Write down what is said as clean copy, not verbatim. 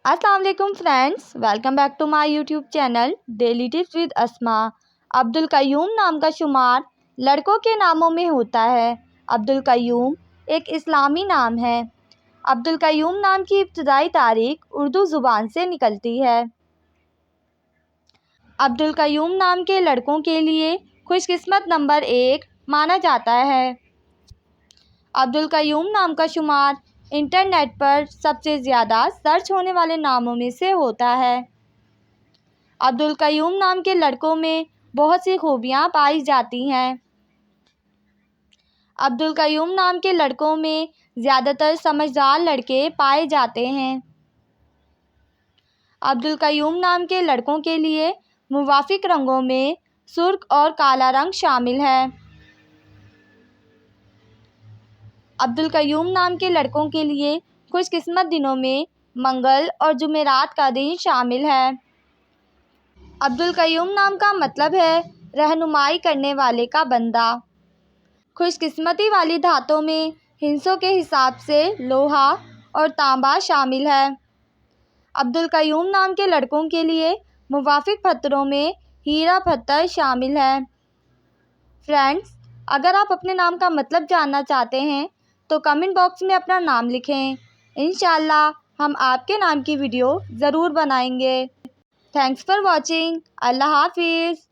السلام علیکم friends, welcome back to my YouTube channel daily tips with Asma. Abdul Qayyum نام کا شمار لڑکوں کے ناموں میں ہوتا ہے۔ عبدالقیوم ایک اسلامی نام ہے۔ عبدالقیوم نام کی ابتدائی تاریخ اردو زبان سے نکلتی ہے۔ عبدالقیوم نام کے لڑکوں کے لیے خوش قسمت نمبر 1 مانا جاتا ہے۔ عبدالقیوم نام کا شمار انٹرنیٹ پر سب سے زیادہ سرچ ہونے والے ناموں میں سے ہوتا ہے۔ عبدالقیوم نام کے لڑکوں میں بہت سی خوبیاں پائی جاتی ہیں۔ عبدالقیوم نام کے لڑکوں میں زیادہ تر سمجھدار لڑکے پائے جاتے ہیں۔ عبدالقیوم نام کے لڑکوں کے لیے موافق رنگوں میں سرخ اور کالا رنگ شامل ہے۔ عبدالقیوم نام کے لڑکوں کے لیے خوش قسمت دنوں میں منگل اور جمعرات کا دن شامل ہے۔ عبدالقیوم نام کا مطلب ہے رہنمائی کرنے والے کا بندہ۔ خوش قسمتی والی دھاتوں میں ہندسوں کے حساب سے لوہا اور تانبا شامل ہے۔ عبدالقیوم نام کے لڑکوں کے لیے موافق پتھروں میں ہیرا پتھر شامل ہے۔ فرینڈز، اگر آپ اپنے نام کا مطلب جاننا چاہتے ہیں تو کمنٹ باکس میں اپنا نام لکھیں۔ انشاءاللہ ہم آپ کے نام کی ویڈیو ضرور بنائیں گے۔ Thanks for watching. اللہ حافظ۔